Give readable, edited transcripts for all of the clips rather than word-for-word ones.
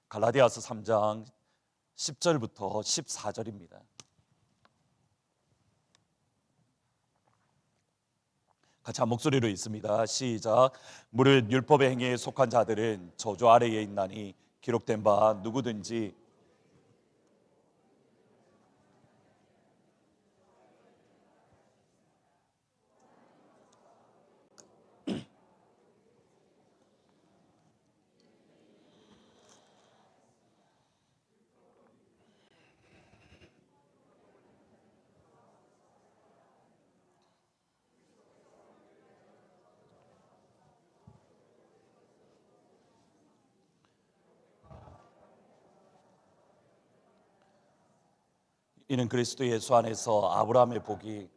갈라디아서 3장 10절부터 14절입니다. 같이 한 목소리로 읽습니다. 시작. 무릇 율법의 행위에 속한 자들은 저주 아래에 있나니 기록된 바 누구든지 이는 그리스도 예수 안에서 아브라함의 복이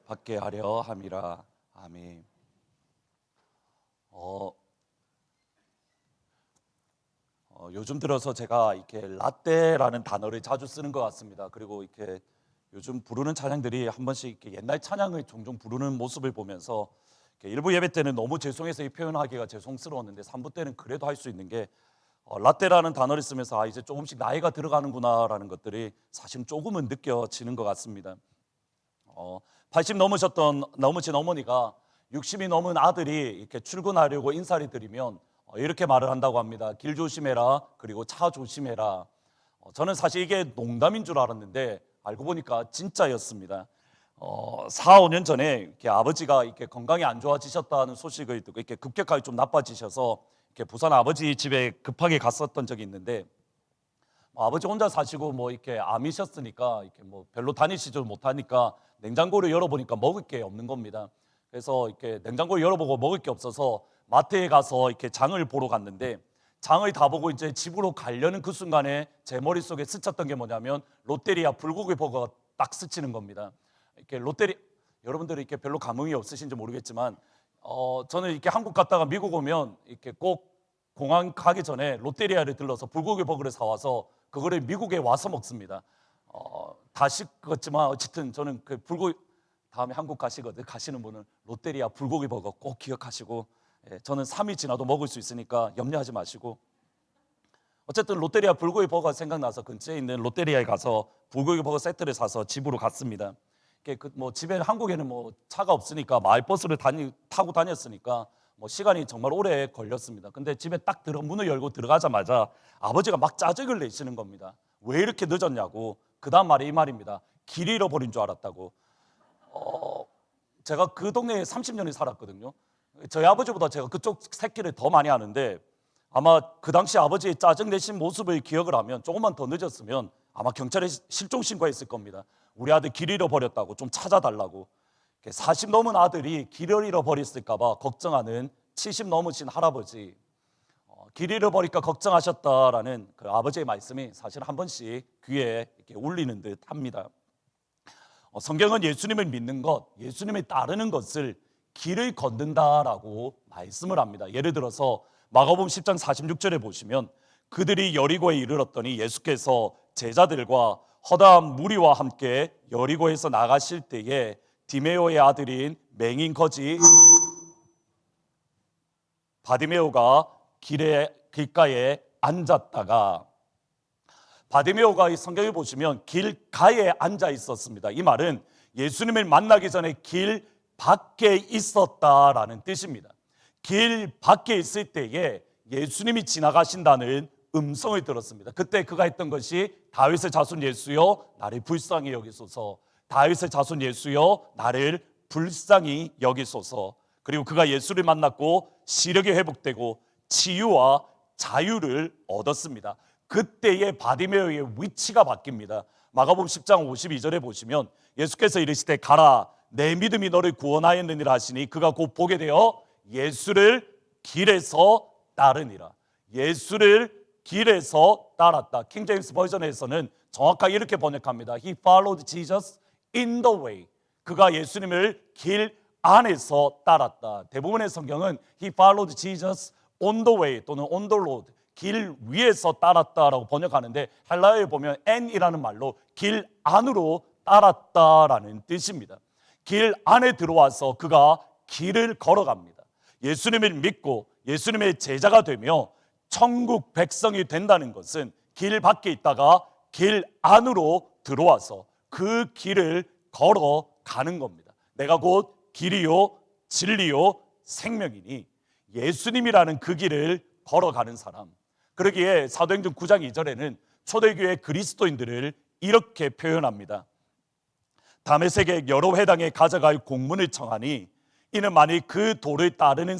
받게 하려 함이라. 아멘. 요즘 들어서 제가 이렇게 라떼라는 단어를 자주 쓰는 것 같습니다. 그리고 이렇게 요즘 부르는 찬양들이 한 번씩 이렇게 옛날 찬양을 종종 부르는 모습을 보면서 일부 예배 때는 너무 죄송해서 이 표현하기가 죄송스러웠는데 3부 때는 그래도 할 수 있는 게 라떼라는 단어를 쓰면서 이제 조금씩 나이가 들어가는구나라는 것들이 사실 조금은 느껴지는 것 같습니다. 80 넘으신 어머니가 60이 넘은 아들이 이렇게 출근하려고 인사를 드리면 이렇게 말을 한다고 합니다. 길 조심해라, 그리고 차 조심해라. 저는 사실 이게 농담인 줄 알았는데 알고 보니까 진짜였습니다. 4, 5년 전에 이렇게 아버지가 이렇게 건강이 안 좋아지셨다는 소식을 듣고 이렇게 급격하게 좀 나빠지셔서 이렇게 부산 아버지 집에 급하게 갔었던 적이 있는데 아버지 혼자 사시고 뭐 이렇게 암이셨으니까 이렇게 뭐 별로 다니시지도 못하니까 냉장고를 열어보니까 먹을 게 없는 겁니다. 그래서 이렇게 냉장고를 열어보고 먹을 게 없어서 마트에 가서 이렇게 장을 보러 갔는데 장을 다 보고 이제 집으로 가려는 그 순간에 제 머릿속에 스쳤던 게 뭐냐면 롯데리아 불고기 버거가 딱 스치는 겁니다. 이렇게 여러분들이 이렇게 별로 감흥이 없으신지 모르겠지만 저는 이렇게 한국 갔다가 미국 오면 이렇게 꼭 공항 가기 전에 롯데리아를 들러서 불고기 버거를 사와서 그거를 미국에 와서 먹습니다. 다 식었지만 어쨌든 저는 그 불고기 다음에 한국 가시는 분은 롯데리아 불고기 버거 꼭 기억하시고 저는 3일 지나도 먹을 수 있으니까 염려하지 마시고 어쨌든 롯데리아 불고기 버거가 생각나서 근처에 있는 롯데리아에 가서 불고기 버거 세트를 사서 집으로 갔습니다. 뭐 집에 한국에는 뭐 차가 없으니까 마을버스를 타고 다녔으니까 뭐 시간이 정말 오래 걸렸습니다. 근데 집에 딱 문을 열고 들어가자마자 아버지가 막 짜증을 내시는 겁니다. 왜 이렇게 늦었냐고. 그 다음 말이 이 말입니다. 길 잃어버린 줄 알았다고. 제가 그 동네에 30년을 살았거든요. 저희 아버지보다 제가 그쪽 새끼를 더 많이 아는데 아마 그 당시 아버지의 짜증 내신 모습을 기억을 하면 조금만 더 늦었으면 아마 경찰에 실종 신고했을 겁니다. 우리 아들 길 잃어버렸다고 좀 찾아달라고. 40 넘은 아들이 길을 잃어버렸을까 봐 걱정하는 70 넘으신 할아버지, 길 잃어버릴까 걱정하셨다라는 그 아버지의 말씀이 사실 한 번씩 귀에 이렇게 울리는 듯 합니다. 성경은 예수님을 믿는 것, 예수님을 따르는 것을 길을 걷는다라고 말씀을 합니다. 예를 들어서 마가복음 10장 46절에 보시면 그들이 여리고에 이르렀더니 예수께서 제자들과 허다한 무리와 함께 여리고에서 나가실 때에 디메오의 아들인 맹인 거지 바디메오가 길가에 앉았다가 바디메오가 이 성경을 보시면 길가에 앉아 있었습니다. 이 말은 예수님을 만나기 전에 길 밖에 있었다라는 뜻입니다. 길 밖에 있을 때에 예수님이 지나가신다는 음성을 들었습니다. 그때 그가 했던 것이 다윗의 자손 예수여 나를 불쌍히 여기소서, 다윗의 자손 예수여 나를 불쌍히 여기소서. 그리고 그가 예수를 만났고 시력이 회복되고 치유와 자유를 얻었습니다. 그때의 바디메오의 위치가 바뀝니다. 마가복음 10장 52절에 보시면 예수께서 이르시되 가라 내 믿음이 너를 구원하였느니라 하시니 그가 곧 보게 되어 예수를 길에서 따르니라. 예수를 길에서 따랐다. 킹 제임스 버전에서는 정확하게 이렇게 번역합니다. He followed Jesus in the way. 그가 예수님을 길 안에서 따랐다. 대부분의 성경은 He followed Jesus on the way 또는 on the road, 길 위에서 따랐다라고 번역하는데 헬라어에 보면 n이라는 말로 길 안으로 따랐다라는 뜻입니다. 길 안에 들어와서 그가 길을 걸어갑니다. 예수님을 믿고 예수님의 제자가 되며 천국 백성이 된다는 것은 길 밖에 있다가 길 안으로 들어와서 그 길을 걸어가는 겁니다. 내가 곧 길이요 진리요 생명이니 예수님이라는 그 길을 걸어가는 사람. 그러기에 사도행전 9장 2절에는 초대교회 그리스도인들을 이렇게 표현합니다. 다메섹의 여러 회당에 가져갈 공문을 청하니 이는 만일 그 도를 따르는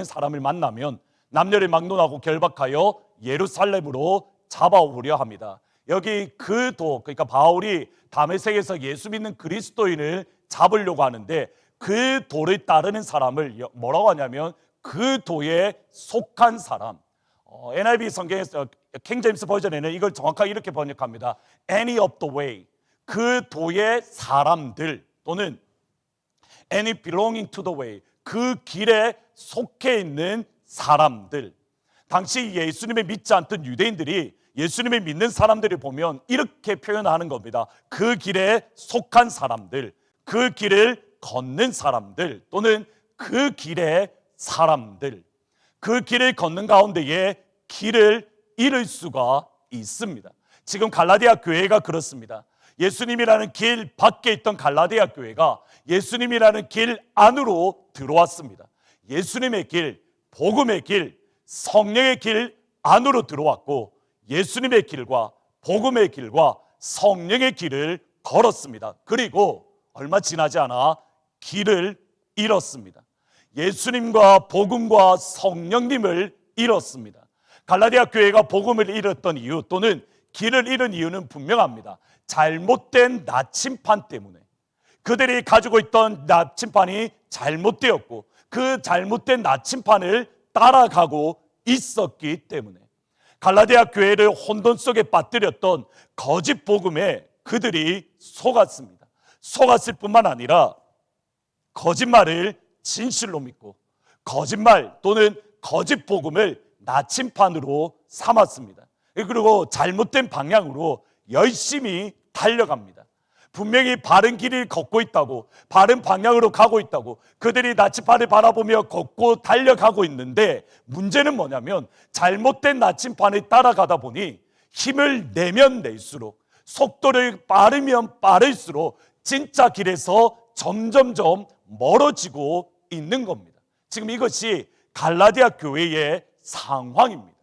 사람을 만나면 남녀를 막론하고 결박하여 예루살렘으로 잡아오려 합니다. 여기 그 도, 그러니까 바울이 다메섹에서 예수 믿는 그리스도인을 잡으려고 하는데 그 도를 따르는 사람을 뭐라고 하냐면 그 도에 속한 사람. NIV 성경에서 킹제임스 버전에는 이걸 정확하게 이렇게 번역합니다. Any of the way. 그 도의 사람들 또는 any belonging to the way. 그 길에 속해 있는 사람들. 당시 예수님을 믿지 않던 유대인들이 예수님을 믿는 사람들을 보면 이렇게 표현하는 겁니다. 그 길에 속한 사람들, 그 길을 걷는 사람들 또는 그 길의 사람들. 그 길을 걷는 가운데에 길을 잃을 수가 있습니다. 지금 갈라디아 교회가 그렇습니다. 예수님이라는 길 밖에 있던 갈라디아 교회가 예수님이라는 길 안으로 들어왔습니다. 예수님의 길, 복음의 길, 성령의 길 안으로 들어왔고 예수님의 길과 복음의 길과 성령의 길을 걸었습니다. 그리고 얼마 지나지 않아 길을 잃었습니다. 예수님과 복음과 성령님을 잃었습니다. 갈라디아 교회가 복음을 잃었던 이유 또는 길을 잃은 이유는 분명합니다. 잘못된 나침판 때문에. 그들이 가지고 있던 나침판이 잘못되었고 그 잘못된 나침판을 따라가고 있었기 때문에 갈라디아 교회를 혼돈 속에 빠뜨렸던 거짓 복음에 그들이 속았습니다. 속았을 뿐만 아니라 거짓말을 진실로 믿고 거짓말 또는 거짓 복음을 나침판으로 삼았습니다. 그리고 잘못된 방향으로 열심히 달려갑니다. 분명히 바른 길을 걷고 있다고, 바른 방향으로 가고 있다고 그들이 나침판을 바라보며 걷고 달려가고 있는데 문제는 뭐냐면 잘못된 나침판을 따라가다 보니 힘을 내면 낼수록 속도를 빠르면 빠를수록 진짜 길에서 점점점 멀어지고 있는 겁니다. 지금 이것이 갈라디아 교회의 상황입니다.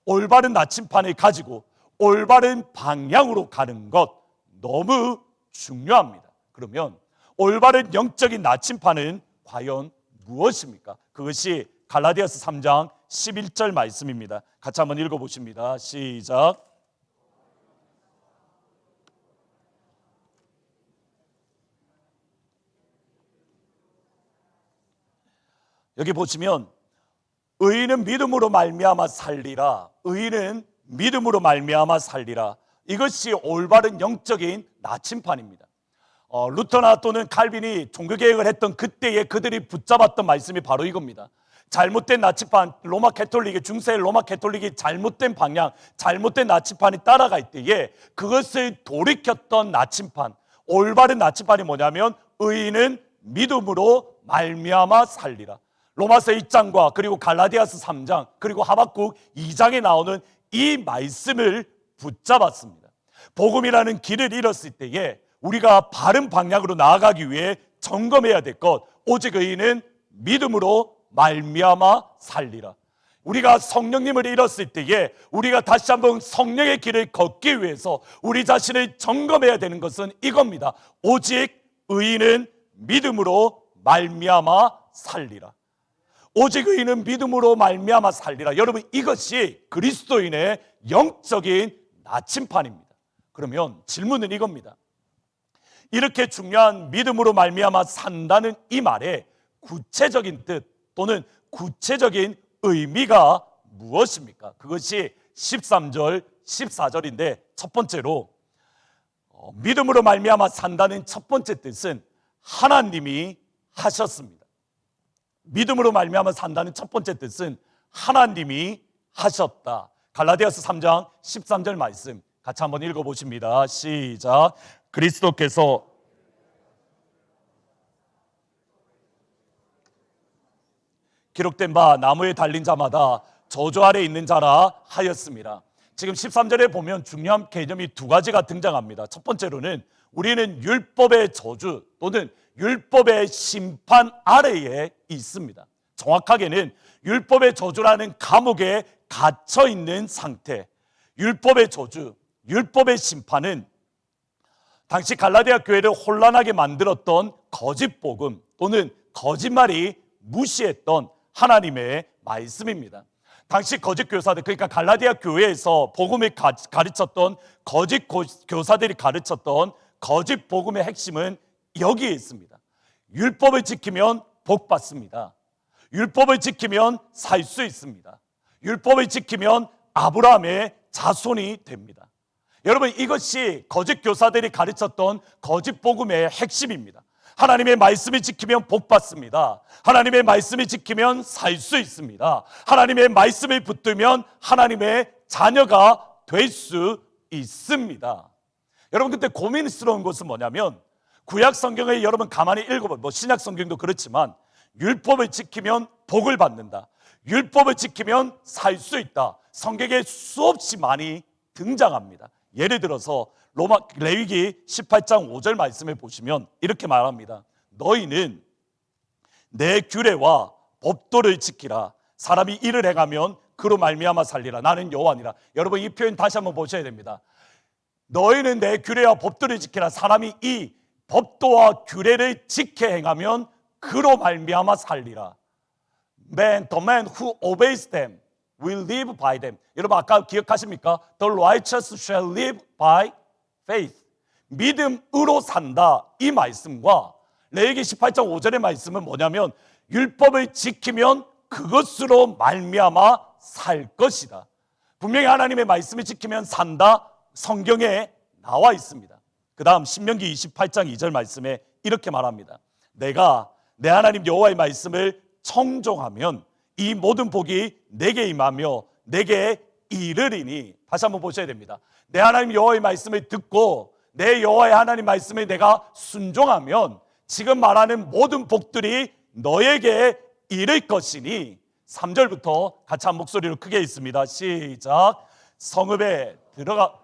올바른 나침판을 가지고 올바른 방향으로 가는 것 너무 중요합니다. 그러면 올바른 영적인 나침판은 과연 무엇입니까? 그것이 갈라디아서 3장 11절 말씀입니다. 같이 한번 읽어보십니다. 시작. 여기 보시면 의인은 믿음으로 말미암아 살리라. 의인은 믿음으로 말미암아 살리라. 이것이 올바른 영적인 나침판입니다. 루터나 또는 칼빈이 종교개혁을 했던 그때에 그들이 붙잡았던 말씀이 바로 이겁니다. 잘못된 나침판, 로마 캐톨릭이 중세 로마 캐톨릭이 잘못된 방향, 잘못된 나침판이 따라갈 때에 그것을 돌이켰던 나침판, 올바른 나침판이 뭐냐면 의인은 믿음으로 말미암아 살리라. 로마서 1장과 그리고 갈라디아서 3장 그리고 하박국 2장에 나오는 이 말씀을 붙잡았습니다. 복음이라는 길을 잃었을 때에 우리가 바른 방향으로 나아가기 위해 점검해야 될 것, 오직 의인은 믿음으로 말미암아 살리라. 우리가 성령님을 잃었을 때에 우리가 다시 한번 성령의 길을 걷기 위해서 우리 자신을 점검해야 되는 것은 이겁니다. 오직 의인은 믿음으로 말미암아 살리라. 오직 의인은 믿음으로 말미암아 살리라. 여러분, 이것이 그리스도인의 영적인 나침판입니다. 그러면 질문은 이겁니다. 이렇게 중요한 믿음으로 말미암아 산다는 이 말의 구체적인 뜻 또는 구체적인 의미가 무엇입니까? 그것이 13절, 14절인데 첫 번째로 믿음으로 말미암아 산다는 첫 번째 뜻은 하나님이 하셨습니다. 믿음으로 말미암아 산다는 첫 번째 뜻은 하나님이 하셨다. 갈라디아서 3장 13절 말씀 같이 한번 읽어보십니다. 시작. 그리스도께서 기록된 바 나무에 달린 자마다 저주 아래 있는 자라 하였습니다. 지금 13절에 보면 중요한 개념이 두 가지가 등장합니다. 첫 번째로는 우리는 율법의 저주 또는 율법의 심판 아래에 있습니다. 정확하게는 율법의 저주라는 감옥에 갇혀 있는 상태. 율법의 저주, 율법의 심판은 당시 갈라디아 교회를 혼란하게 만들었던 거짓 복음 또는 거짓말이 무시했던 하나님의 말씀입니다. 당시 거짓 교사들, 그러니까 갈라디아 교회에서 복음을 가르쳤던 거짓 교사들이 가르쳤던 거짓 복음의 핵심은 여기에 있습니다. 율법을 지키면 복 받습니다. 율법을 지키면 살 수 있습니다. 율법을 지키면 아브라함의 자손이 됩니다. 여러분, 이것이 거짓 교사들이 가르쳤던 거짓 복음의 핵심입니다. 하나님의 말씀을 지키면 복 받습니다. 하나님의 말씀을 지키면 살 수 있습니다. 하나님의 말씀을 붙들면 하나님의 자녀가 될 수 있습니다. 여러분, 근데 고민스러운 것은 뭐냐면 구약 성경을 여러분 가만히 읽어보면 신약 성경도 그렇지만 율법을 지키면 복을 받는다, 율법을 지키면 살 수 있다, 성경에 수없이 많이 등장합니다. 예를 들어서 레위기 18장 5절 말씀을 보시면 이렇게 말합니다. 너희는 내 규례와 법도를 지키라. 사람이 이를 행하면 그로 말미암아 살리라. 나는 여호와니라. 여러분, 이 표현 다시 한번 보셔야 됩니다. 너희는 내 규례와 법도를 지키라. 사람이 이 법도와 규례를 지켜 행하면 그로 말미암아 살리라. The man who obeys them will live by them. 여러분, 아까 기억하십니까? The righteous shall live by faith. 믿음으로 산다, 이 말씀과 레위기 18장 5절의 말씀은 뭐냐면 율법을 지키면 그것으로 말미암아 살 것이다. 분명히 하나님의 말씀을 지키면 산다, 성경에 나와 있습니다. 그 다음 신명기 28장 2절 말씀에 이렇게 말합니다. 내가 내 하나님 여호와의 말씀을 청종하면 이 모든 복이 내게 임하며 내게 이르리니. 다시 한번 보셔야 됩니다. 내 하나님 여호와의 말씀을 듣고 내 여호와의 하나님 말씀에 내가 순종하면 지금 말하는 모든 복들이 너에게 이를 것이니. 3절부터 같이 한 목소리로 크게 읽습니다. 시작. 성읍에 들어가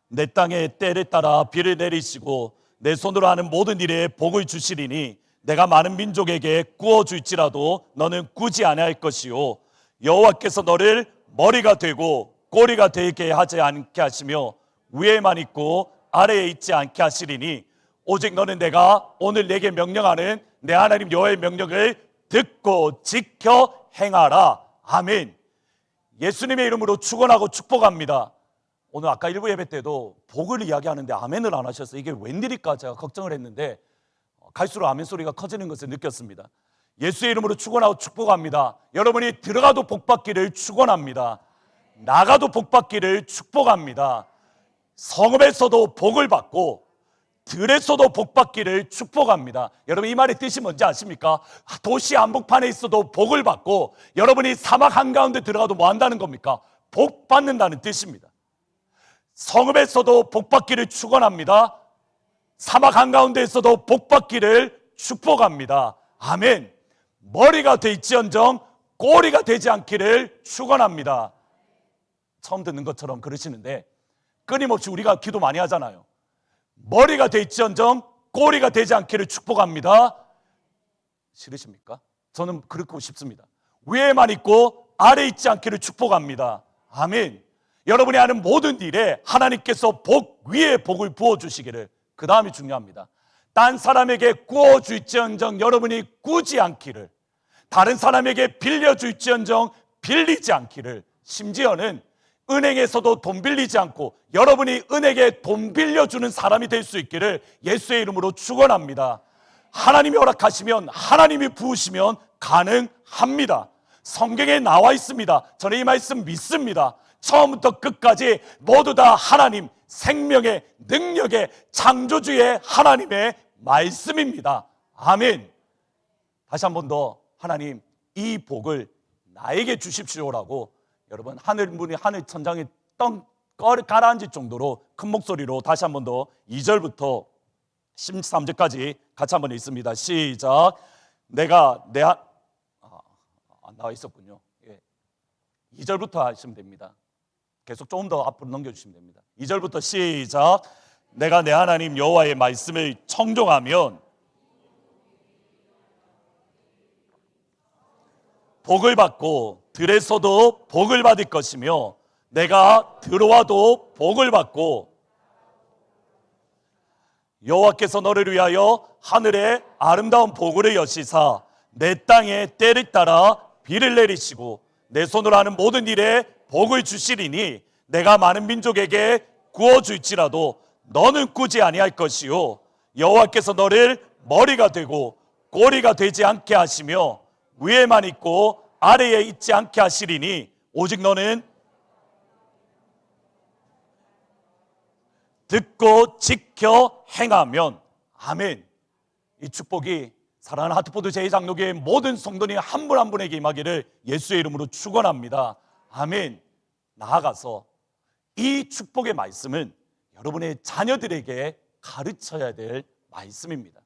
내 땅에 때를 따라 비를 내리시고 내 손으로 하는 모든 일에 복을 주시리니 내가 많은 민족에게 구워줄지라도 너는 꾸지 아니할 것이요 여호와께서 너를 머리가 되고 꼬리가 되게 하지 않게 하시며 위에만 있고 아래에 있지 않게 하시리니 오직 너는 내가 오늘 내게 명령하는 내 하나님 여호와의 명령을 듣고 지켜 행하라. 아멘. 예수님의 이름으로 축원하고 축복합니다. 오늘 아까 일부 예배 때도 복을 이야기하는데 아멘을 안 하셔서 이게 웬일일까 제가 걱정을 했는데 갈수록 아멘 소리가 커지는 것을 느꼈습니다. 예수의 이름으로 축원하고 축복합니다. 여러분이 들어가도 복 받기를 축원합니다. 나가도 복 받기를 축복합니다. 성읍에서도 복을 받고 들에서도 복 받기를 축복합니다. 여러분, 이 말의 뜻이 뭔지 아십니까? 도시 한복판에 있어도 복을 받고 여러분이 사막 한가운데 들어가도 뭐 한다는 겁니까? 복 받는다는 뜻입니다. 성읍에서도 복 받기를 축원합니다. 사막 한가운데에서도 복 받기를 축복합니다. 아멘. 머리가 될지언정 꼬리가 되지 않기를 축원합니다. 처음 듣는 것처럼 그러시는데 끊임없이 우리가 기도 많이 하잖아요. 머리가 될지언정 꼬리가 되지 않기를 축복합니다. 싫으십니까? 저는 그렇고 싶습니다. 위에만 있고 아래 있지 않기를 축복합니다. 아멘. 여러분이 하는 모든 일에 하나님께서 복 위에 복을 부어주시기를. 그 다음이 중요합니다. 딴 사람에게 구워줄지언정 여러분이 꾸지 않기를, 다른 사람에게 빌려줄지언정 빌리지 않기를, 심지어는 은행에서도 돈 빌리지 않고 여러분이 은행에 돈 빌려주는 사람이 될 수 있기를 예수의 이름으로 축원합니다. 하나님이 허락하시면, 하나님이 부으시면 가능합니다. 성경에 나와 있습니다. 저는 이 말씀 믿습니다. 처음부터 끝까지 모두 다 하나님 생명의 능력의 창조주의 하나님의 말씀입니다. 아멘. 다시 한 번 더 하나님 이 복을 나에게 주십시오라고 여러분 하늘 문이 하늘 천장이 떵떵 가라앉을 정도로 큰 목소리로 다시 한 번 더 2절부터 13절까지 같이 한번 읽습니다. 시작. 내가 안 나와 있었군요. 2절부터 하시면 됩니다. 계속 조금 더 앞으로 넘겨주시면 됩니다. 2절부터 시작. 내가 내 하나님 여호와의 말씀을 청종하면 복을 받고 들에서도 복을 받을 것이며 내가 들어와도 복을 받고 여호와께서 너를 위하여 하늘에 아름다운 보고를 여시사 내 땅에 때를 따라 비를 내리시고 내 손으로 하는 모든 일에 복을 주시리니 내가 많은 민족에게 구워줄지라도 너는 꾸지 아니할 것이요 여호와께서 너를 머리가 되고 꼬리가 되지 않게 하시며 위에만 있고 아래에 있지 않게 하시리니 오직 너는 듣고 지켜 행하면. 아멘. 이 축복이 사랑하는 하트포드 제2장로교회 모든 성도님 한 분 한 분에게 임하기를 예수의 이름으로 축원합니다. 아멘. 나아가서 이 축복의 말씀은 여러분의 자녀들에게 가르쳐야 될 말씀입니다.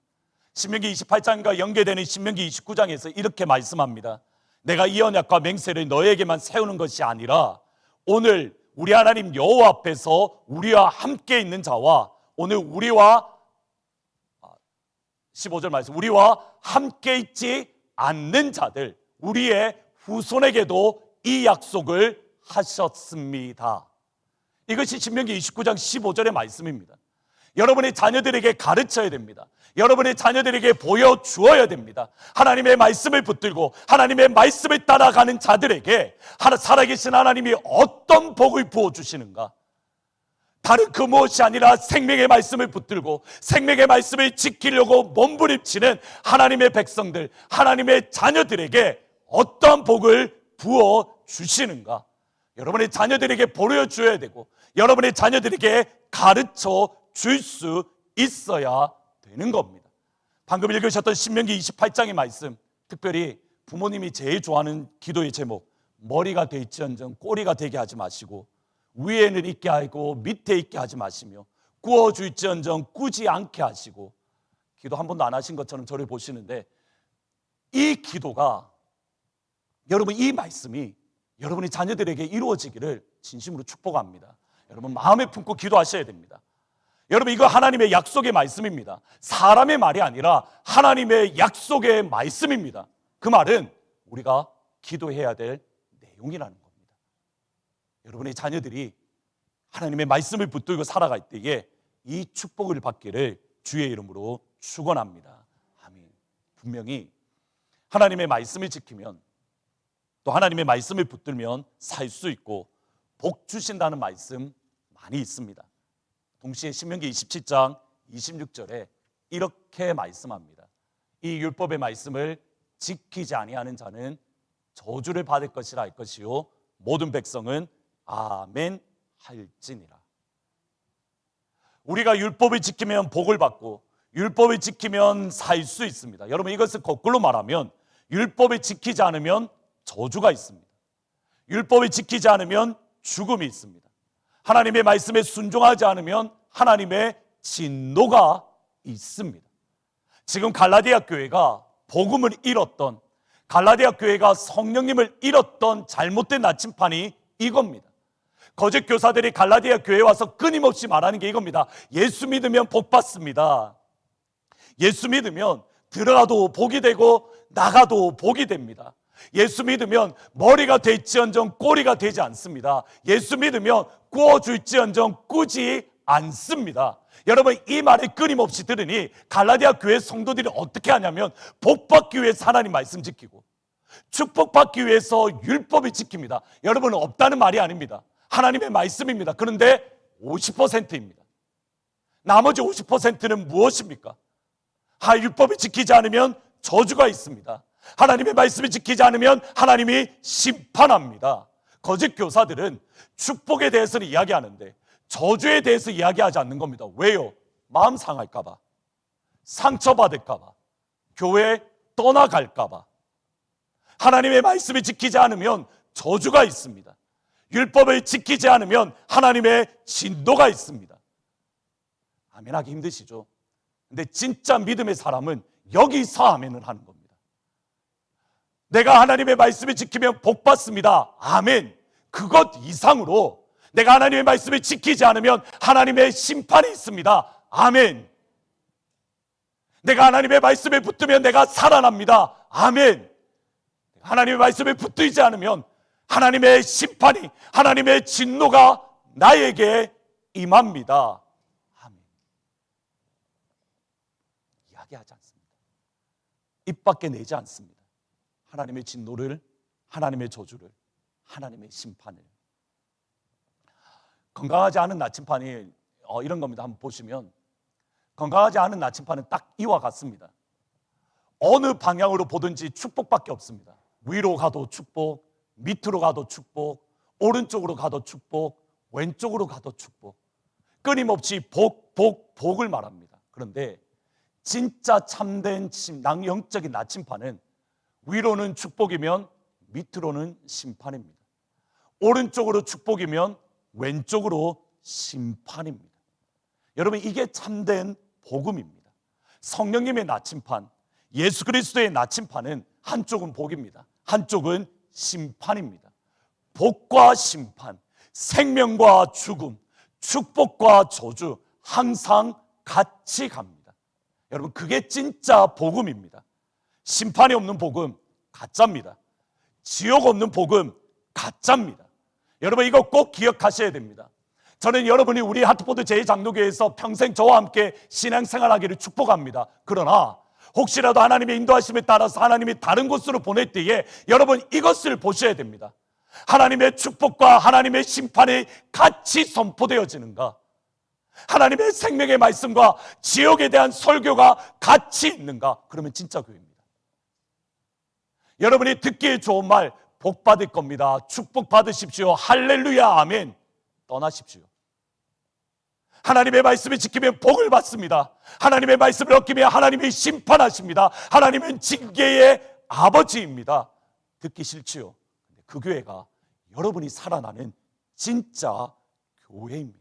신명기 28장과 연계되는 신명기 29장에서 이렇게 말씀합니다. 내가 이 언약과 맹세를 너에게만 세우는 것이 아니라 오늘 우리 하나님 여호와 앞에서 우리와 함께 있는 자와 오늘 우리와 15절 말씀 우리와 함께 있지 않는 자들 우리의 후손에게도 이 약속을 하셨습니다. 이것이 신명기 29장 15절의 말씀입니다. 여러분의 자녀들에게 가르쳐야 됩니다. 여러분의 자녀들에게 보여주어야 됩니다. 하나님의 말씀을 붙들고 하나님의 말씀을 따라가는 자들에게 살아계신 하나님이 어떤 복을 부어주시는가, 다른 그 무엇이 아니라 생명의 말씀을 붙들고 생명의 말씀을 지키려고 몸부림치는 하나님의 백성들, 하나님의 자녀들에게 어떤 복을 부어주시는가, 여러분의 자녀들에게 보여줘야 되고 여러분의 자녀들에게 가르쳐 줄 수 있어야 되는 겁니다. 방금 읽으셨던 신명기 28장의 말씀, 특별히 부모님이 제일 좋아하는 기도의 제목, 머리가 될지언정 꼬리가 되게 하지 마시고 위에는 있게 하고 밑에 있게 하지 마시며 구워줄지언정 꾸지 않게 하시고, 기도 한 번도 안 하신 것처럼 저를 보시는데 이 기도가, 여러분 이 말씀이 여러분의 자녀들에게 이루어지기를 진심으로 축복합니다. 여러분 마음에 품고 기도하셔야 됩니다. 여러분 이거 하나님의 약속의 말씀입니다. 사람의 말이 아니라 하나님의 약속의 말씀입니다. 그 말은 우리가 기도해야 될 내용이라는 겁니다. 여러분의 자녀들이 하나님의 말씀을 붙들고 살아갈 때에 이 축복을 받기를 주의 이름으로 축원합니다. 아멘. 분명히 하나님의 말씀을 지키면, 또 하나님의 말씀을 붙들면 살 수 있고 복 주신다는 말씀 많이 있습니다. 동시에 신명기 27장 26절에 이렇게 말씀합니다. 이 율법의 말씀을 지키지 아니하는 자는 저주를 받을 것이라 할 것이요 모든 백성은 아멘 할지니라. 우리가 율법을 지키면 복을 받고 율법을 지키면 살 수 있습니다. 여러분 이것을 거꾸로 말하면 율법을 지키지 않으면 저주가 있습니다. 율법을 지키지 않으면 죽음이 있습니다. 하나님의 말씀에 순종하지 않으면 하나님의 진노가 있습니다. 지금 갈라디아 교회가 복음을 잃었던, 갈라디아 교회가 성령님을 잃었던 잘못된 나침판이 이겁니다. 거짓 교사들이 갈라디아 교회에 와서 끊임없이 말하는 게 이겁니다. 예수 믿으면 복 받습니다. 예수 믿으면 들어가도 복이 되고 나가도 복이 됩니다. 예수 믿으면 머리가 될지언정 꼬리가 되지 않습니다. 예수 믿으면 구워줄지언정 꾸지 않습니다. 여러분 이 말을 끊임없이 들으니 갈라디아 교회 성도들이 어떻게 하냐면 복받기 위해서 하나님 말씀 지키고 축복받기 위해서 율법을 지킵니다. 여러분은 없다는 말이 아닙니다. 하나님의 말씀입니다. 그런데 50%입니다. 나머지 50%는 무엇입니까? 율법을 지키지 않으면 저주가 있습니다. 하나님의 말씀을 지키지 않으면 하나님이 심판합니다. 거짓 교사들은 축복에 대해서는 이야기하는데 저주에 대해서 이야기하지 않는 겁니다. 왜요? 마음 상할까 봐, 상처받을까 봐, 교회 떠나갈까 봐. 하나님의 말씀을 지키지 않으면 저주가 있습니다. 율법을 지키지 않으면 하나님의 진노가 있습니다. 아멘하기 힘드시죠? 근데 진짜 믿음의 사람은 여기서 아멘을 하는 겁니다. 내가 하나님의 말씀을 지키면 복 받습니다. 아멘. 그것 이상으로 내가 하나님의 말씀을 지키지 않으면 하나님의 심판이 있습니다. 아멘. 내가 하나님의 말씀에 붙들면 내가 살아납니다. 아멘. 하나님의 말씀에 붙들지 않으면 하나님의 심판이, 하나님의 진노가 나에게 임합니다. 아멘. 이야기하지 않습니다. 입 밖에 내지 않습니다. 하나님의 진노를, 하나님의 저주를, 하나님의 심판을. 건강하지 않은 나침판이 이런 겁니다. 한번 보시면 건강하지 않은 나침판은 딱 이와 같습니다. 어느 방향으로 보든지 축복밖에 없습니다. 위로 가도 축복, 밑으로 가도 축복, 오른쪽으로 가도 축복, 왼쪽으로 가도 축복. 끊임없이 복을 말합니다. 그런데 진짜 참된 영적인 나침판은 위로는 축복이면 밑으로는 심판입니다. 오른쪽으로 축복이면 왼쪽으로 심판입니다. 여러분, 이게 참된 복음입니다. 성령님의 나침판, 예수 그리스도의 나침판은 한쪽은 복입니다. 한쪽은 심판입니다. 복과 심판, 생명과 죽음, 축복과 저주 항상 같이 갑니다. 여러분, 그게 진짜 복음입니다. 심판이 없는 복음 가짜입니다. 지옥 없는 복음 가짜입니다. 여러분, 이거 꼭 기억하셔야 됩니다. 저는 여러분이 우리 하트포드 제2장로교회에서 평생 저와 함께 신앙생활하기를 축복합니다. 그러나 혹시라도 하나님의 인도하심에 따라서 하나님이 다른 곳으로 보낼 때에 여러분, 이것을 보셔야 됩니다. 하나님의 축복과 하나님의 심판이 같이 선포되어지는가? 하나님의 생명의 말씀과 지옥에 대한 설교가 같이 있는가? 그러면 진짜 교회입니다. 여러분이 듣기에 좋은 말 복 받을 겁니다. 축복 받으십시오. 할렐루야, 아멘. 떠나십시오. 하나님의 말씀을 지키면 복을 받습니다. 하나님의 말씀을 어기면 하나님이 심판하십니다. 하나님은 징계의 아버지입니다. 듣기 싫지요? 그 교회가 여러분이 살아나는 진짜 교회입니다.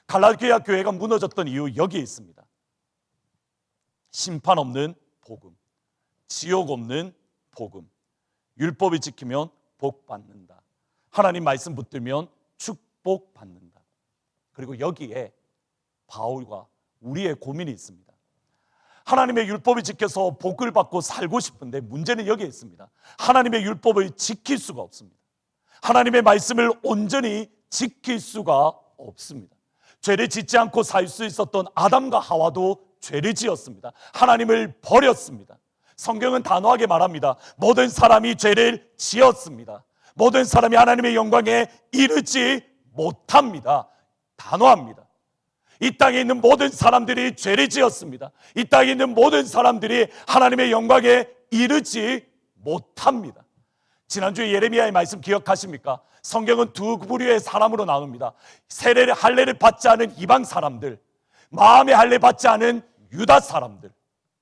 갈라디아 교회가 무너졌던 이유 여기에 있습니다. 심판 없는 복음, 지옥 없는 복음, 율법을 지키면 복 받는다. 하나님 말씀 붙들면 축복 받는다. 그리고 여기에 바울과 우리의 고민이 있습니다. 하나님의 율법을 지켜서 복을 받고 살고 싶은데 문제는 여기에 있습니다. 하나님의 율법을 지킬 수가 없습니다. 하나님의 말씀을 온전히 지킬 수가 없습니다. 죄를 짓지 않고 살 수 있었던 아담과 하와도 죄를 지었습니다. 하나님을 버렸습니다. 성경은 단호하게 말합니다. 모든 사람이 죄를 지었습니다. 모든 사람이 하나님의 영광에 이르지 못합니다. 단호합니다. 이 땅에 있는 모든 사람들이 죄를 지었습니다. 이 땅에 있는 모든 사람들이 하나님의 영광에 이르지 못합니다. 지난주에 예레미야의 말씀 기억하십니까? 성경은 두 부류의 사람으로 나눕니다. 세례를 할례를 받지 않은 이방 사람들, 마음의 할례 받지 않은 유다 사람들.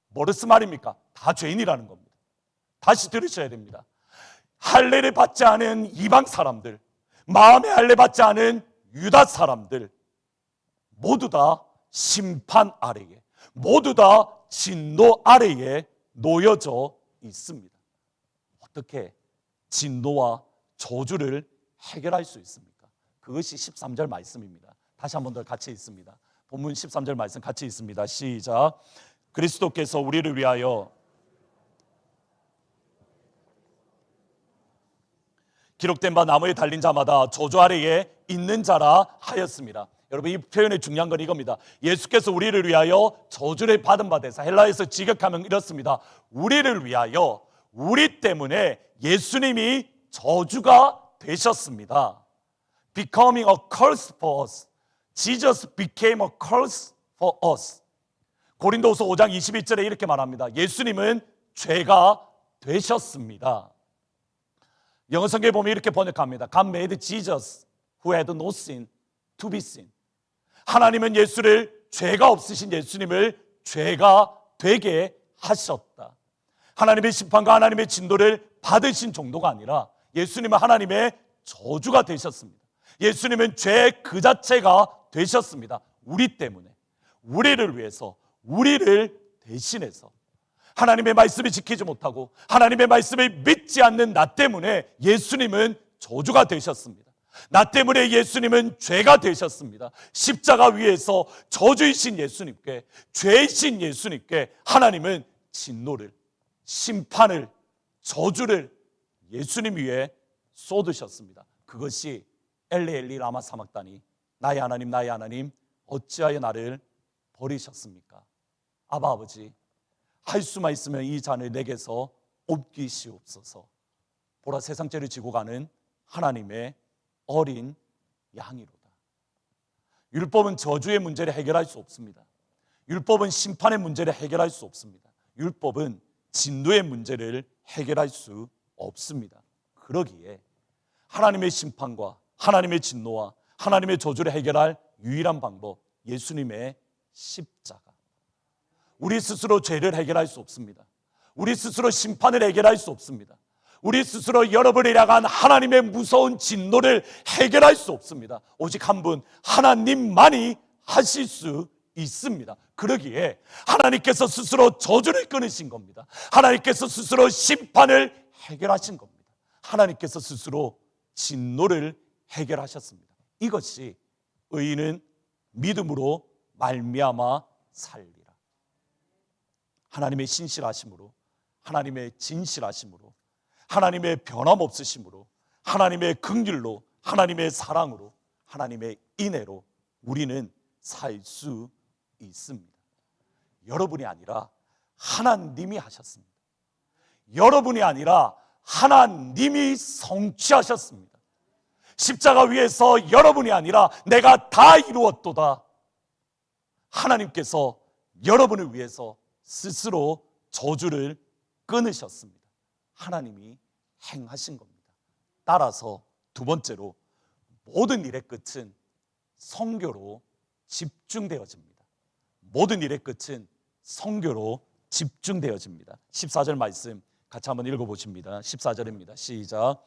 뭐르스 말입니까? 다 죄인이라는 겁니다. 다시 들으셔야 됩니다. 할례를 받지 않은 이방 사람들, 마음의 할례 받지 않은 유다 사람들, 모두 다 심판 아래에, 모두 다 진노 아래에 놓여져 있습니다. 어떻게 진노와 저주를 해결할 수 있습니까? 그것이 13절 말씀입니다. 다시 한 번 더 같이 있습니다. 본문 13절 말씀 같이 있습니다. 시작. 그리스도께서 우리를 위하여 기록된 바 나무에 달린 자마다 저주 아래에 있는 자라 하였습니다. 여러분, 이 표현의 중요한 건 이겁니다. 예수께서 우리를 위하여 저주를 받은 바 되사, 헬라에서 직역하면 이렇습니다. 우리를 위하여, 우리 때문에 예수님이 저주가 되셨습니다. Becoming a curse for us. Jesus became a curse for us. 고린도후서 5장 21절에 이렇게 말합니다. 예수님은 죄가 되셨습니다. 영어 성경에 보면 이렇게 번역합니다. God made Jesus who had no sin to be sin. 하나님은 예수를, 죄가 없으신 예수님을 죄가 되게 하셨다. 하나님의 심판과 하나님의 진노를 받으신 정도가 아니라 예수님은 하나님의 저주가 되셨습니다. 예수님은 죄 그 자체가 되셨습니다. 우리 때문에, 우리를 위해서, 우리를 대신해서. 하나님의 말씀을 지키지 못하고 하나님의 말씀을 믿지 않는 나 때문에 예수님은 저주가 되셨습니다. 나 때문에 예수님은 죄가 되셨습니다. 십자가 위에서 저주이신 예수님께, 죄이신 예수님께 하나님은 진노를, 심판을, 저주를 예수님 위에 쏟으셨습니다. 그것이 엘리 엘리 라마 사막다니, 나의 하나님 나의 하나님 어찌하여 나를 버리셨습니까? 아바 아버지, 할 수만 있으면 이 잔을 내게서 옮기시옵소서. 보라, 세상 죄를 지고 가는 하나님의 어린 양이로다. 율법은 저주의 문제를 해결할 수 없습니다. 율법은 심판의 문제를 해결할 수 없습니다. 율법은 진노의 문제를 해결할 수 없습니다. 그러기에 하나님의 심판과 하나님의 진노와 하나님의 저주를 해결할 유일한 방법, 예수님의 십자가. 우리 스스로 죄를 해결할 수 없습니다. 우리 스스로 심판을 해결할 수 없습니다. 우리 스스로 여러분을 향한 하나님의 무서운 진노를 해결할 수 없습니다. 오직 한 분, 하나님만이 하실 수 있습니다. 그러기에 하나님께서 스스로 저주를 끊으신 겁니다. 하나님께서 스스로 심판을 해결하신 겁니다. 하나님께서 스스로 진노를 해결하셨습니다. 이것이 의인은 믿음으로 말미암아 살리라. 하나님의 신실하심으로, 하나님의 진실하심으로, 하나님의 변함없으심으로, 하나님의 긍휼로, 하나님의 사랑으로, 하나님의 인애로 우리는 살 수 있습니다. 여러분이 아니라 하나님이 하셨습니다. 여러분이 아니라 하나님이 성취하셨습니다. 십자가 위에서 여러분이 아니라 내가 다 이루었도다. 하나님께서 여러분을 위해서 스스로 저주를 끊으셨습니다. 하나님이 행하신 겁니다. 따라서 두 번째로, 모든 일의 끝은 성교로 집중되어집니다. 모든 일의 끝은 성교로 집중되어집니다. 14절 말씀 같이 한번 읽어보십니다. 14절입니다. 시작.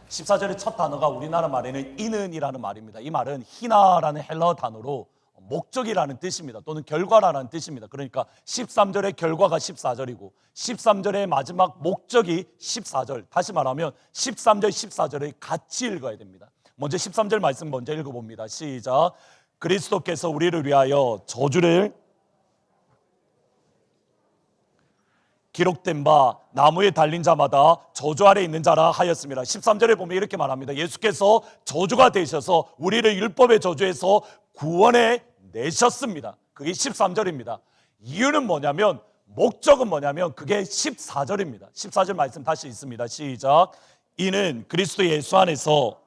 14절의 첫 단어가 우리나라 말에는 이는이라는 말입니다. 이 말은 히나라는 헬라어 단어로 목적이라는 뜻입니다. 또는 결과라는 뜻입니다. 그러니까 13절의 결과가 14절이고 13절의 마지막 목적이 14절. 다시 말하면 13절, 14절을 같이 읽어야 됩니다. 먼저 13절 말씀 먼저 읽어봅니다. 시작. 그리스도께서 우리를 위하여 저주를 기록된 바 나무에 달린 자마다 저주 아래 있는 자라 하였습니다. 13절에 보면 이렇게 말합니다. 예수께서 저주가 되셔서 우리를 율법의 저주에서 구원해 내셨습니다. 그게 13절입니다. 이유는 뭐냐면, 목적은 뭐냐면 그게 14절입니다. 14절 말씀 다시 있습니다. 시작. 이는 그리스도 예수 안에서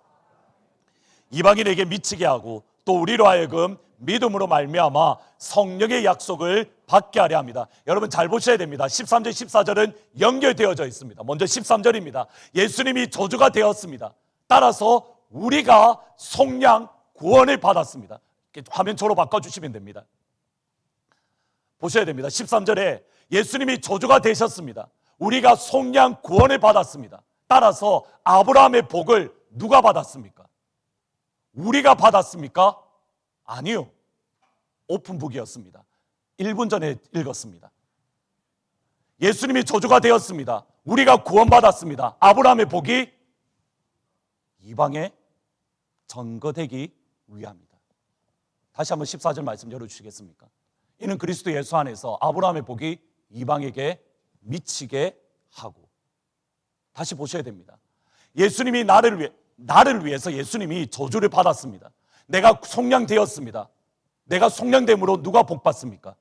이방인에게 미치게 하고 또 우리로 하여금 믿음으로 말미암아 성령의 약속을 받게 하려 합니다. 여러분 잘 보셔야 됩니다. 13절, 14절은 연결되어져 있습니다. 먼저 13절입니다. 예수님이 저주가 되었습니다. 따라서 우리가 속량 구원을 받았습니다. 화면초로 바꿔주시면 됩니다. 보셔야 됩니다. 13절에 예수님이 저주가 되셨습니다. 우리가 속량 구원을 받았습니다. 따라서 아브라함의 복을 누가 받았습니까? 우리가 받았습니까? 아니요. 오픈북이었습니다. 1분 전에 읽었습니다. 예수님이 저주가 되었습니다. 우리가 구원받았습니다. 아브라함의 복이 이방에 전거되기 위함이다. 다시 한번 14절 말씀 열어주시겠습니까? 이는 그리스도 예수 안에서 아브라함의 복이 이방에게 미치게 하고. 다시 보셔야 됩니다. 예수님이 나를 위해서 예수님이 저주를 받았습니다. 내가 속량되었습니다. 내가 속량됨으로 누가 복 받습니까?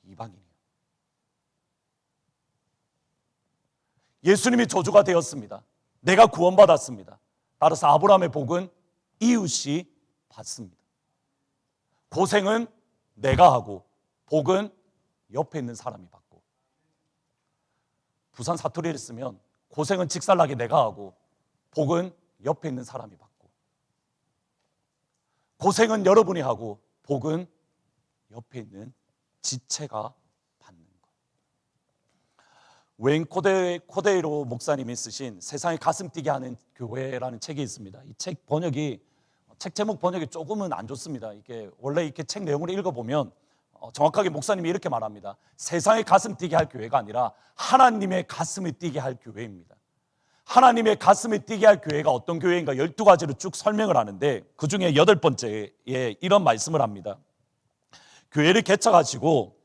이방인이요. 예수님이 저주가 되었습니다. 내가 구원받았습니다. 따라서 아브라함의 복은 이웃이 받습니다. 고생은 내가 하고 복은 옆에 있는 사람이 받고. 부산 사투리를 쓰면 고생은 직살나게 내가 하고 복은 옆에 있는 사람이 받고. 고생은 여러분이 하고 복은 옆에 있는 지체가 받는 것. 웨인 코데이로 목사님이 쓰신 세상에 가슴 뛰게 하는 교회라는 책이 있습니다. 이 책 제목 번역이 조금은 안 좋습니다. 이게 원래 이렇게 책 내용을 읽어보면 정확하게 목사님이 이렇게 말합니다. 세상에 가슴 뛰게 할 교회가 아니라 하나님의 가슴을 뛰게 할 교회입니다. 하나님의 가슴을 뛰게 할 교회가 어떤 교회인가 12가지로 쭉 설명을 하는데 그 중에 8번째에 이런 말씀을 합니다. 교회를 개척하시고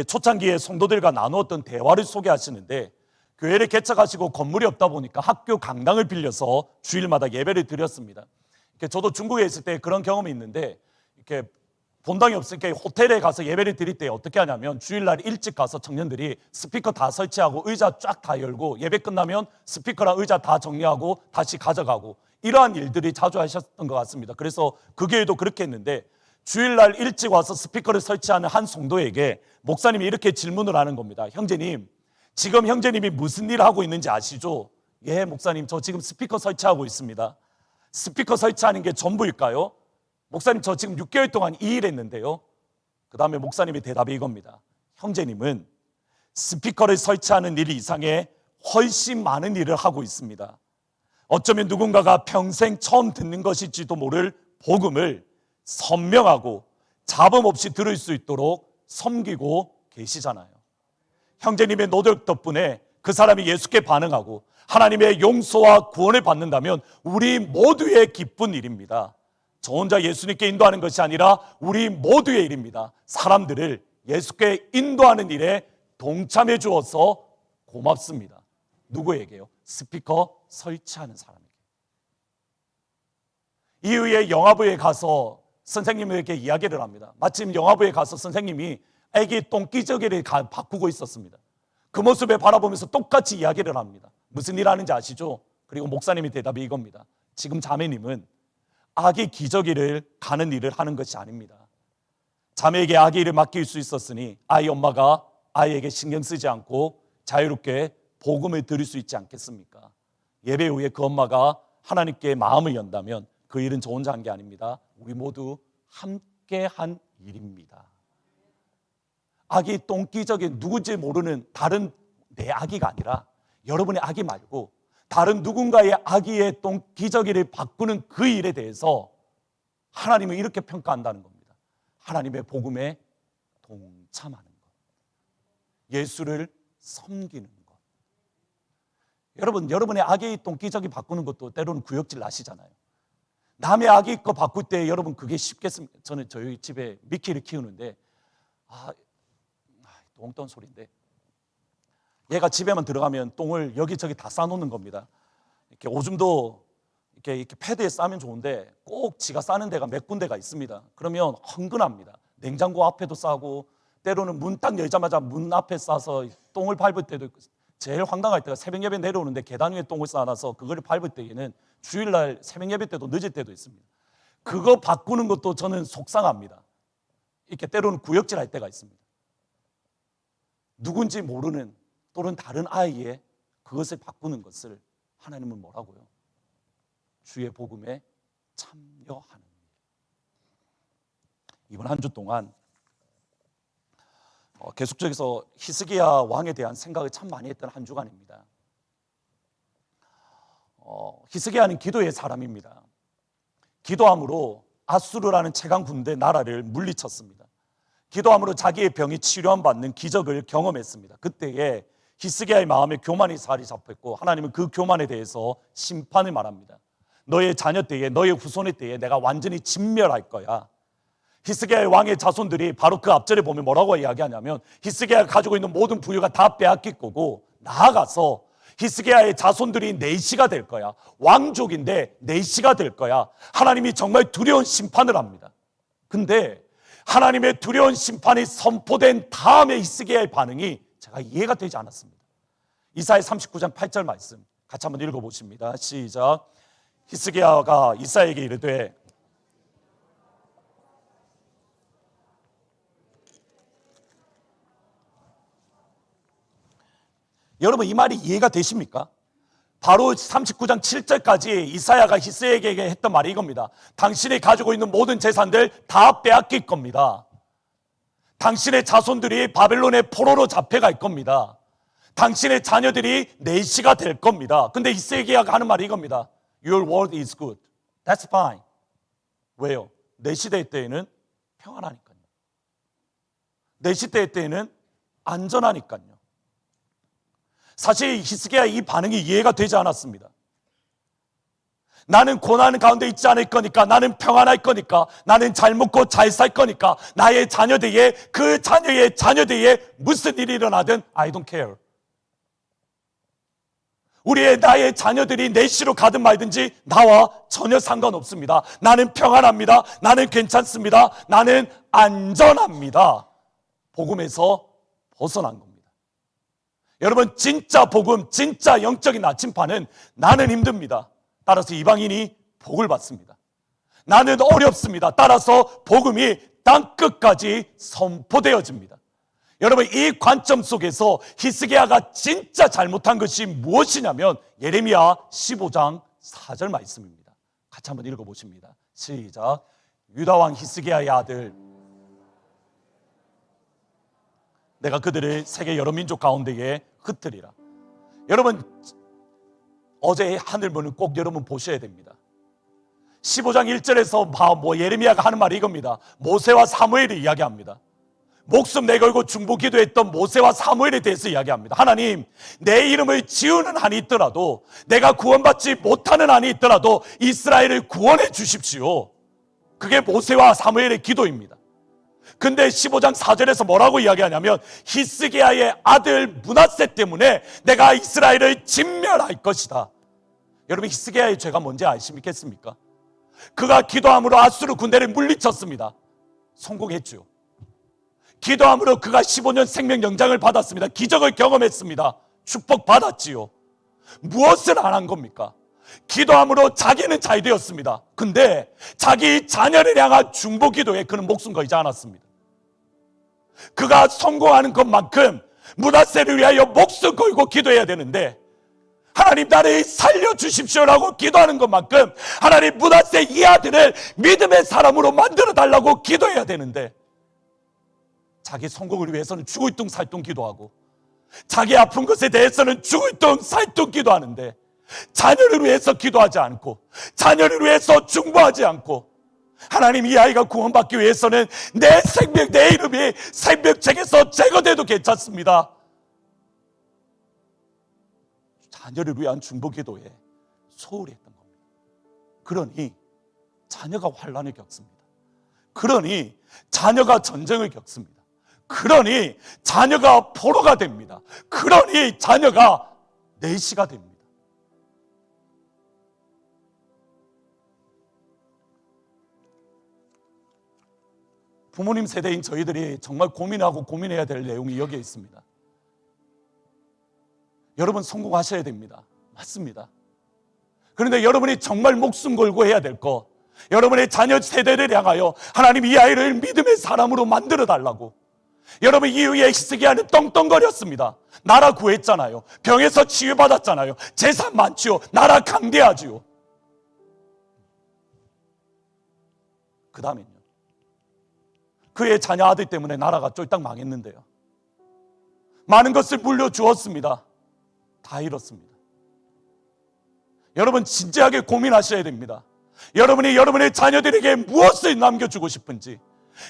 초창기에 성도들과 나누었던 대화를 소개하시는데, 교회를 개척하시고 건물이 없다 보니까 학교 강당을 빌려서 주일마다 예배를 드렸습니다. 저도 중국에 있을 때 그런 경험이 있는데, 이렇게 본당이 없으니까 호텔에 가서 예배를 드릴 때 어떻게 하냐면 주일날 일찍 가서 청년들이 스피커 다 설치하고 의자 쫙 다 열고 예배 끝나면 스피커랑 의자 다 정리하고 다시 가져가고, 이러한 일들이 자주 하셨던 것 같습니다. 그래서 그 교회도 그렇게 했는데, 주일날 일찍 와서 스피커를 설치하는 한 성도에게 목사님이 이렇게 질문을 하는 겁니다. 형제님, 지금 형제님이 무슨 일을 하고 있는지 아시죠? 예, 목사님, 저 지금 스피커 설치하고 있습니다. 스피커 설치하는 게 전부일까요? 목사님, 저 지금 6개월 동안 이 일 했는데요. 그 다음에 목사님의 대답이 이겁니다. 형제님은 스피커를 설치하는 일 이상의 훨씬 많은 일을 하고 있습니다. 어쩌면 누군가가 평생 처음 듣는 것일지도 모를 복음을 선명하고 잡음 없이 들을 수 있도록 섬기고 계시잖아요. 형제님의 노력 덕분에 그 사람이 예수께 반응하고 하나님의 용서와 구원을 받는다면 우리 모두의 기쁜 일입니다. 저 혼자 예수님께 인도하는 것이 아니라 우리 모두의 일입니다. 사람들을 예수께 인도하는 일에 동참해 주어서 고맙습니다. 누구에게요? 스피커 설치하는 사람에게. 이후에 영화부에 가서 선생님에게 이야기를 합니다. 마침 영화부에 가서 선생님이 아기 똥기저귀를 바꾸고 있었습니다. 그 모습을 바라보면서 똑같이 이야기를 합니다. 무슨 일 하는지 아시죠? 그리고 목사님의 대답이 이겁니다. 지금 자매님은 아기 기저귀를 가는 일을 하는 것이 아닙니다. 자매에게 아기를 맡길 수 있었으니 아이 엄마가 아이에게 신경 쓰지 않고 자유롭게 복음을 들을 수 있지 않겠습니까? 예배 후에 그 엄마가 하나님께 마음을 연다면 그 일은 저 혼자 한 게 아닙니다. 우리 모두 함께 한 일입니다. 아기 똥기저귀 누군지 모르는 다른 내 아기가 아니라 여러분의 아기 말고 다른 누군가의 아기의 똥기저귀를 바꾸는 그 일에 대해서 하나님은 이렇게 평가한다는 겁니다. 하나님의 복음에 동참하는 것, 예수를 섬기는 것. 여러분의 아기 똥기저귀 바꾸는 것도 때로는 구역질 나시잖아요. 남의 아기 거 바꿀 때 여러분 그게 쉽겠습니까? 저는 저희 집에 미키를 키우는데 똥 떤 소리인데, 얘가 집에만 들어가면 똥을 여기저기 다 싸놓는 겁니다. 이렇게 오줌도 이렇게 패드에 싸면 좋은데 꼭 지가 싸는 데가 몇 군데가 있습니다. 그러면 흥분합니다. 냉장고 앞에도 싸고 때로는 문 딱 열자마자 문 앞에 싸서 똥을 밟을 때도 있고, 제일 황당할 때가 새벽 예배 내려오는데 계단 위에 똥을 쌓아놔서 그걸 밟을 때에는 주일날 새벽 예배 때도 늦을 때도 있습니다. 그거 바꾸는 것도 저는 속상합니다. 이렇게 때로는 구역질 할 때가 있습니다. 누군지 모르는 또는 다른 아이의 그것을 바꾸는 것을 하나님은 뭐라고요? 주의 복음에 참여하는 일. 이번 한 주 동안 계속적에서 히스기야 왕에 대한 생각을 참 많이 했던 한 주간입니다. 히스기야는 기도의 사람입니다. 기도함으로 아수르라는 최강 군대 나라를 물리쳤습니다. 기도함으로 자기의 병이 치료함 받는 기적을 경험했습니다. 그때에 히스기야의 마음에 교만이 자리 잡혔고 하나님은 그 교만에 대해서 심판을 말합니다. 너의 자녀 때에, 너의 후손의 때에 내가 완전히 진멸할 거야. 히스기야의 왕의 자손들이 바로 그 앞절에 보면 뭐라고 이야기하냐면 히스기야가 가지고 있는 모든 부유가 다 빼앗길 거고, 나아가서 히스기야의 자손들이 내시가 될 거야. 왕족인데 내시가 될 거야. 하나님이 정말 두려운 심판을 합니다. 근데 하나님의 두려운 심판이 선포된 다음에 히스기야의 반응이 제가 이해가 되지 않았습니다. 이사야 39장 8절 말씀 같이 한번 읽어보십니다. 시작. 히스기야가 이사야에게 이르되 여러분 이 말이 이해가 되십니까? 바로 39장 7절까지 이사야가 히스기야에게 했던 말이 이겁니다. 당신이 가지고 있는 모든 재산들 다 빼앗길 겁니다. 당신의 자손들이 바벨론의 포로로 잡혀갈 겁니다. 당신의 자녀들이 내시가 될 겁니다. 근데 히스기야가 하는 말이 이겁니다. Your word is good. That's fine. 왜요? 내 시대 때에는 평안하니까요. 내 시대 때에는 안전하니까요. 사실 히스기야 이 반응이 이해가 되지 않았습니다. 나는 고난 가운데 있지 않을 거니까, 나는 평안할 거니까, 나는 잘 먹고 잘 살 거니까, 나의 자녀들의 그 자녀의 자녀들의 무슨 일이 일어나든 I don't care. 나의 자녀들이 내시로 가든 말든지 나와 전혀 상관없습니다. 나는 평안합니다. 나는 괜찮습니다. 나는 안전합니다. 복음에서 벗어난 겁니다. 여러분, 진짜 복음, 진짜 영적인 나침판은 나는 힘듭니다. 따라서 이방인이 복을 받습니다. 나는 어렵습니다. 따라서 복음이 땅끝까지 선포되어집니다. 여러분, 이 관점 속에서 히스기야가 진짜 잘못한 것이 무엇이냐면 예레미야 15장 4절 말씀입니다. 같이 한번 읽어보십니다. 시작. 유다왕 히스기야의 아들, 내가 그들을 세계 여러 민족 가운데에 흩으리라. 여러분, 어제의 하늘문을 꼭 여러분 보셔야 됩니다. 15장 1절에서 예레미야가 하는 말이 이겁니다. 모세와 사무엘을 이야기합니다. 목숨 내걸고 중보 기도했던 모세와 사무엘에 대해서 이야기합니다. 하나님, 내 이름을 지우는 한이 있더라도, 내가 구원받지 못하는 한이 있더라도 이스라엘을 구원해 주십시오. 그게 모세와 사무엘의 기도입니다. 근데 15장 4절에서 뭐라고 이야기하냐면 히스기야의 아들 므낫세 때문에 내가 이스라엘을 진멸할 것이다. 여러분, 히스기야의 죄가 뭔지 아시겠습니까? 그가 기도함으로 아수르 군대를 물리쳤습니다. 성공했죠. 기도함으로 그가 15년 생명 연장을 받았습니다. 기적을 경험했습니다. 축복받았지요. 무엇을 안 한 겁니까? 기도함으로 자기는 잘 되었습니다. 근데 자기 자녀를 향한 중보 기도에 그는 목숨 걸지 않았습니다. 그가 성공하는 것만큼 므낫세를 위하여 목숨 걸고 기도해야 되는데, 하나님 나를 살려주십시오라고 기도하는 것만큼 하나님 므낫세 이 아들을 믿음의 사람으로 만들어 달라고 기도해야 되는데, 자기 성공을 위해서는 죽을둥살둥 기도하고, 자기 아픈 것에 대해서는 죽을둥살둥 기도하는데, 자녀를 위해서 기도하지 않고, 자녀를 위해서 중보하지 않고, 하나님 이 아이가 구원받기 위해서는 내 생명, 내 이름이 생명책에서 제거돼도 괜찮습니다. 자녀를 위한 중보 기도에 소홀히 했던 겁니다. 그러니 자녀가 환난을 겪습니다. 그러니 자녀가 전쟁을 겪습니다. 그러니 자녀가 포로가 됩니다. 그러니 자녀가 내시가 됩니다. 부모님 세대인 저희들이 정말 고민하고 고민해야 될 내용이 여기에 있습니다. 여러분, 성공하셔야 됩니다. 맞습니다. 그런데 여러분이 정말 목숨 걸고 해야 될 것, 여러분의 자녀 세대를 향하여 하나님 이 아이를 믿음의 사람으로 만들어 달라고. 여러분, 이후에 히스기야는 떵떵거렸습니다. 나라 구했잖아요. 병에서 치유받았잖아요. 재산 많지요. 나라 강대하지요. 그 다음엔요, 그의 자녀 아들 때문에 나라가 쫄딱 망했는데요, 많은 것을 물려주었습니다. 다 잃었습니다. 여러분, 진지하게 고민하셔야 됩니다. 여러분이 여러분의 자녀들에게 무엇을 남겨주고 싶은지,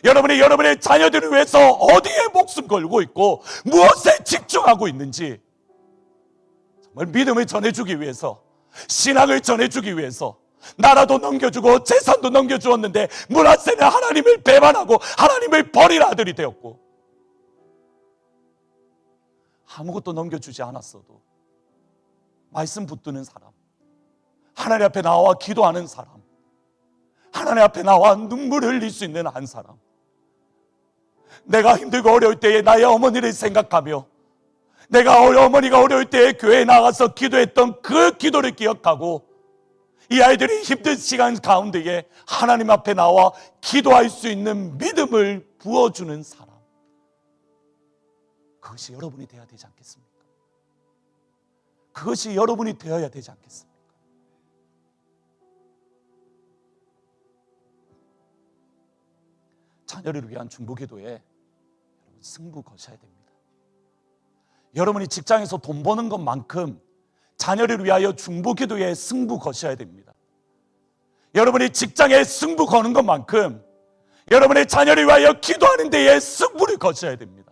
여러분이 여러분의 자녀들을 위해서 어디에 목숨 걸고 있고 무엇에 집중하고 있는지, 정말 믿음을 전해주기 위해서, 신앙을 전해주기 위해서 나라도 넘겨주고 재산도 넘겨주었는데 므낫세는 하나님을 배반하고 하나님을 버린 아들이 되었고, 아무것도 넘겨주지 않았어도 말씀 붙드는 사람, 하나님 앞에 나와 기도하는 사람, 하나님 앞에 나와 눈물을 흘릴 수 있는 한 사람, 내가 힘들고 어려울 때에 나의 어머니를 생각하며, 내가 어머니가 어려울 때에 교회에 나가서 기도했던 그 기도를 기억하고, 이 아이들이 힘든 시간 가운데에 하나님 앞에 나와 기도할 수 있는 믿음을 부어주는 사람, 그것이 여러분이 되어야 되지 않겠습니까? 그것이 여러분이 되어야 되지 않겠습니까? 자녀를 위한 중보 기도에 승부 거셔야 됩니다. 여러분이 직장에서 돈 버는 것만큼 자녀를 위하여 중보기도에 승부 거셔야 됩니다. 여러분이 직장에 승부 거는 것만큼 여러분의 자녀를 위하여 기도하는 데에 승부를 거셔야 됩니다.